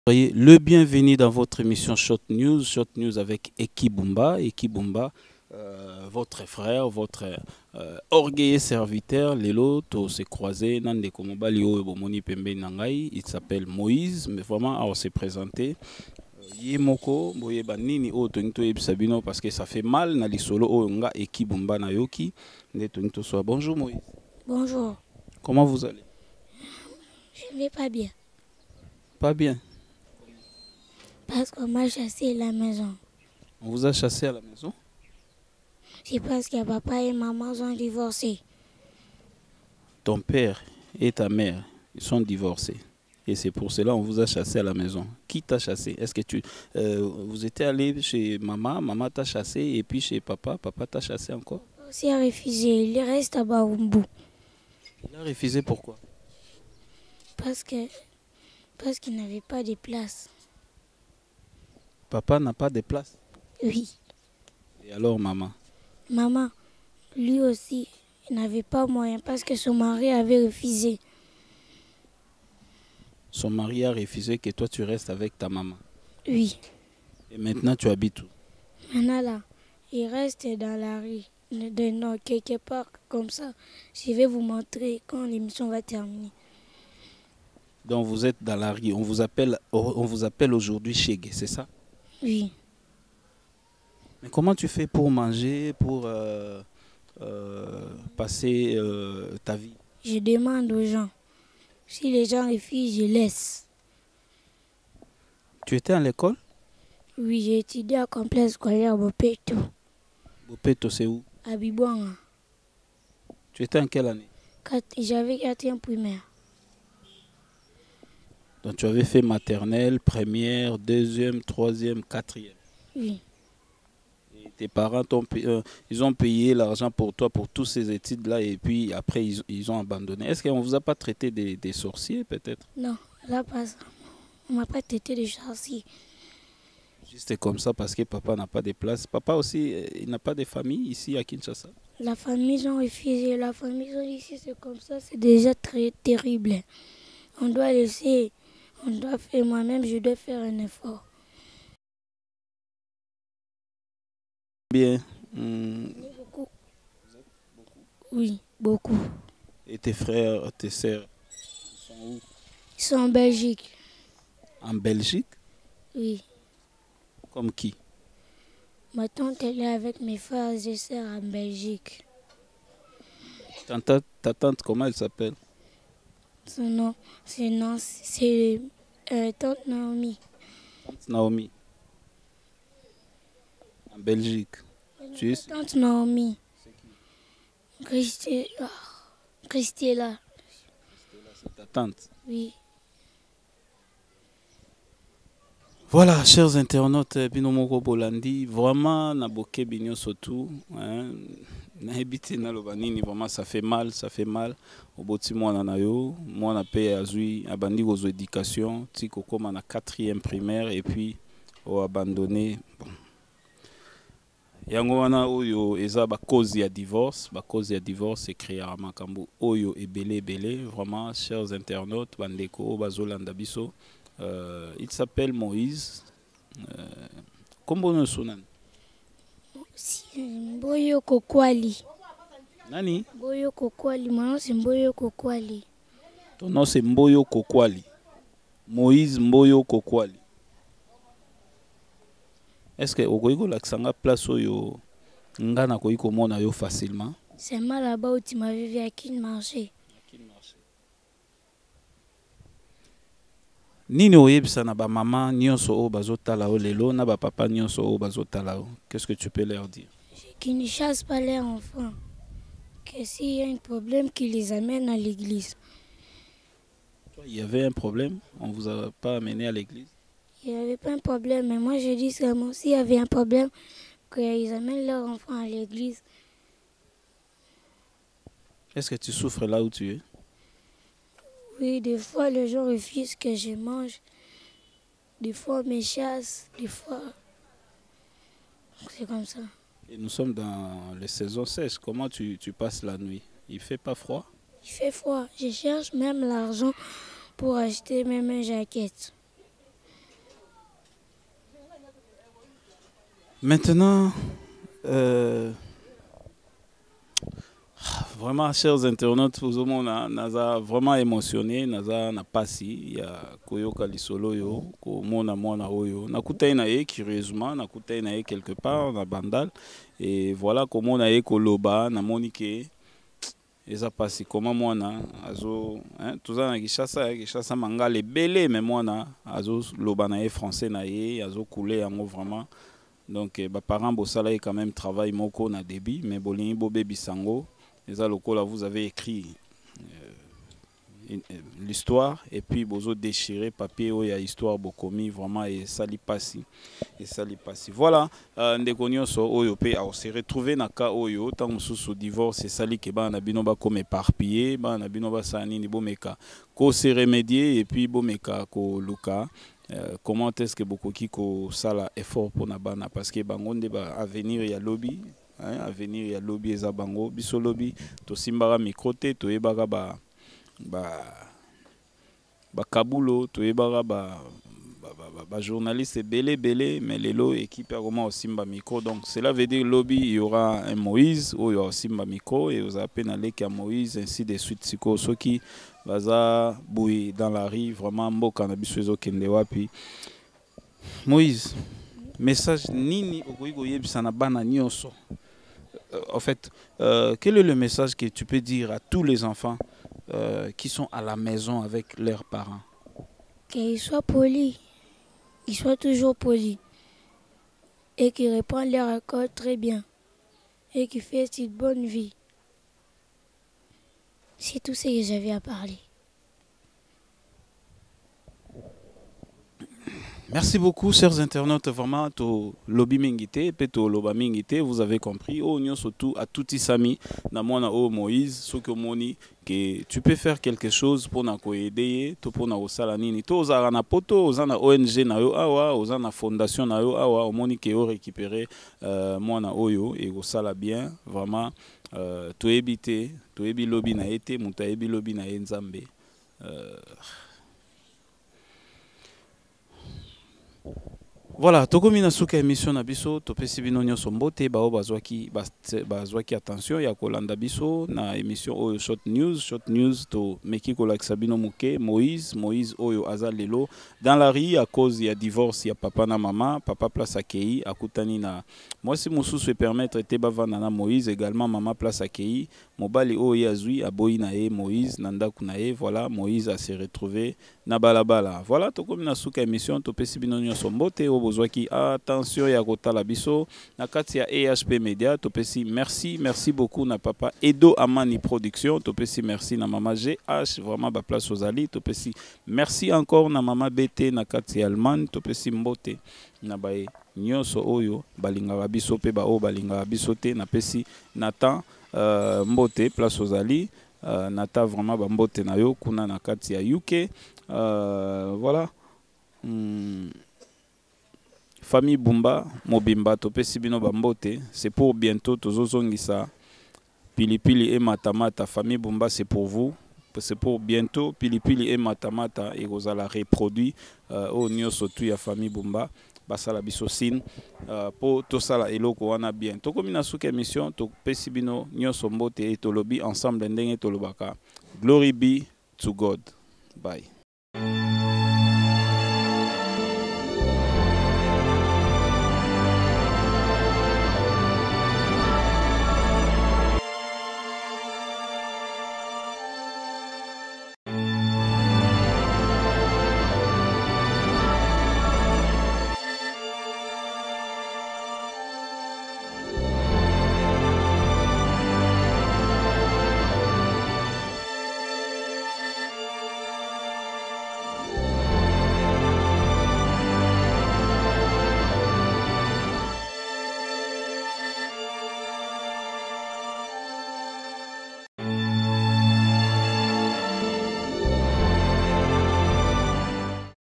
Soyez le bienvenu dans votre émission Short News avec Eki Bumba. Eki Bumba, votre frère, votre orgueilleux serviteur. Lelo, to se croisé, nande komobali o bomoni pembe nangai. Il s'appelle Moïse, mais vraiment, on s'est présenté. Yemoko, boye banini o tonito ebisabino parce que ça fait mal na lisolo o nga Eki Bumba na yoki. Ne tonito soit bonjour Moïse. Bonjour. Comment vous allez? Je ne vais pas bien. Pas bien. Parce qu'on m'a chassé à la maison. On vous a chassé à la maison? C'est parce que papa et maman sont divorcés. Ton père et ta mère, ils sont divorcés. Et c'est pour cela qu'on vous a chassé à la maison. Qui t'a chassé? Est-ce que vous étiez allé chez maman, maman t'a chassé, et puis chez papa, papa t'a chassé encore? Papa aussi a refusé. Il reste à Baoumbu. Il a refusé pourquoi? Parce qu'il n'avait pas de place. Papa n'a pas de place. Oui. Et alors maman? Maman, lui aussi, il n'avait pas moyen parce que son mari avait refusé. Son mari a refusé que toi tu restes avec ta maman. Oui. Et maintenant tu habites où? Maintenant là, il reste dans la rue. Non, quelque part comme ça. Je vais vous montrer quand l'émission va terminer. Donc vous êtes dans la rue. On vous appelle aujourd'hui Chegue, c'est ça? Oui. Mais comment tu fais pour manger, pour passer ta vie? Je demande aux gens. Si les gens refusent, je laisse. Tu étais à l'école? Oui, j'ai étudié à complexe scolaire Bopeto, Bopeto, c'est où? à Bibouanga. Tu étais en quelle année? J'avais 4e primaire. Donc tu avais fait maternelle, première, deuxième, troisième, quatrième. Oui. Et tes parents ils ont payé l'argent pour toi pour toutes ces études-là et puis après ils ont abandonné. Est-ce qu'on ne vous a pas traité des sorciers peut-être? Non, là pas ça. On m'a pas traité de sorcier. Juste comme ça parce que papa n'a pas de place. Papa aussi, il n'a pas de famille ici à Kinshasa. La famille, ils ont refusé. La famille, ils ont dit si c'est comme ça, c'est déjà très terrible. On doit laisser, on doit faire, moi-même, je dois faire un effort. Bien. Beaucoup. Oui, beaucoup. Et tes frères, tes sœurs, ils sont où? Ils sont en Belgique. En Belgique? Oui. Comme qui? Ma tante, elle est avec mes frères et sœurs en Belgique. Ta tante, comment elle s'appelle? Son nom, c'est tante Naomi. Tante Naomi. En Belgique. Tu es... Tante Naomi. C'est qui? Christella. C'est ta tante. Oui. Voilà, chers internautes, Binomoko Bolandi, vraiment, Naboke Bignon surtout, Nahebiti Nalobanini, vraiment, ça fait mal, ça fait mal. Au boti moi nanayo, moi na paye azui, abandi aux éducations, tiko comme en 4e primaire et puis au abandonné. Bon. Yango wana oyo eza ba cause ya divorce, c'est créé à Makambo oyo ebele, vraiment, chers internautes, bandeko bazolanda biso. Il s'appelle Moïse. Comment on sonne? Mboyo Kokwali. Nani? Mboyo Kokwali. Mon nom c'est Mboyo Kokwali. Ton nom c'est Mboyo Kokwali. Moïse Mboyo Kokwali. Est-ce que Ogoïko l'accent place oyo ngana koïko mona yo facilement? C'est mal là-bas où tu m'avais vu à Kinmarché. Nini oyebisa na ba maman nyonso o bazotala o lelo na ba papa nyonso o bazotala o. Qu'est-ce que tu peux leur dire? Qu'ils ne chassent pas leurs enfants. Que s'il y a un problème, qu'ils les amènent à l'église. Il y avait un problème, on vous a pas amené à l'église? Il n'y avait pas un problème, mais moi je dis seulement s'il y avait un problème, qu'ils amènent leurs enfants à l'église. Est-ce que tu souffres là où tu es? Oui, des fois les gens refusent que je mange. Des fois on me chasse, des fois c'est comme ça. Et nous sommes dans les saisons sèches. Comment tu passes la nuit? Il fait pas froid? Il fait froid. Je cherche même l'argent pour acheter même une jaquette. Maintenant, vraiment, chers internautes, vous avez naza vraiment émotionné, naza na pasi ya koyoka lisolo yo, ko mona mona oyo. Nakutai na ye curieusement, nakutai na ye quelque part na bandal et voilà comment na ye koloba na monike eza pasi comment mwana azo hein tuza na Kishasa mangale belé mais mwana azo loba na ye français na ye azo couler yango vraiment. Donc ba parents bosala quand même travail moko na débit mais bolingi bobe bisango. Les là vous avez écrit l'histoire et puis vous déchiré papier où il y a histoire bokomi vraiment et sali passi et sali passi voilà ndekonyo so oyo pe a se retrouver na ka oyo tant sous divorce et sali ke ba na binoba comme éparpillé ba na binoba sani ni bomeka ko se remédier et puis bomeka ko luka. Comment est-ce que beaucoup qui ko sala effort pour na bana parce que bangonde ba avenir ya lobby. Hein, à venir ya lobby eza bango biso lobby to simbara micro te to yebaka ba kabulo to yebaka ba journaliste belé mais lelo équipe a comment simba micro donc cela veut dire lobby il y aura un Moïse ou il y aura simba micro et vous appelez aller qu'à Moïse ainsi de suite siko ceux qui baza boui dans la rue vraiment mboka na biso ezo kende wapi Moïse message nini okoyi yebisa na bana nyonso. En fait, quel est le message que tu peux dire à tous les enfants qui sont à la maison avec leurs parents? Qu'ils soient polis, qu'ils soient toujours polis et qu'ils reprennent leur école très bien et qu'ils fassent une bonne vie. C'est tout ce que j'avais à parler. Merci beaucoup, chers internautes. Vraiment, to lobby mingité, peto loba mingité, vous avez compris. Oh, nyo surtout à tout isami, na mona oh Moïse, ce que moni que tu peux faire quelque chose pour na ko aider, to pour na osala nini. To ozara na poto, ozana ONG na yo awa, ozana fondation na yo awa, moni que yo récupérer mona oyo et osala bien, vraiment to ebité, to ebi lobby na été, muta ebi lobby na enzambe. Voilà, tokomi na suka émission na biso topesi bino nyonso mbote bao bazwaki attention ya kolanda biso na émission oyo short news to meki kolakisa bino muke Moïse oyo aza lelo dans la rue à cause ya divorce ya papa na mama papa place akei akutani na mwasi mususu permettre te bavanda na Moïse également mama place akei mobali oyo azui aboyi na ye Moïse na ndaku na ye voilà Moïse a se retrouvé na balabala voilà tokomi na suka émission topesi bino nyonso mbote bozwaki attention ya kotala biso na kati ya EHP Media topesi merci beaucoup na papa Edo Amani Production topesi merci na mama GH vraiment ba place aux ali topesi merci encore na mama BT na kati ya Allemagne topesi mbote na bae nyonso oyo balingaka biso pe ba o balingaka biso te na pesi Nathan mbote place aux ali Nathan vraiment ba mbote na yo kuna na kati ya UK voilà Famille Bumba, Mobimba, topesi bino bambote, c'est pour bientôt, tozozongisa. Pilipili et Matamata, Famille Bumba, c'est pour vous. C'est pour bientôt, Pilipili et Matamata, et vous allez reproduire au nyoso tu ya Famille Bumba, basala bisosine, pour tout ça là, eloko wana bien. Toko mina souke émission, topesi bino nyoso mbote et tolobi ensemble ndenge tolobaka. Glory be to God. Bye.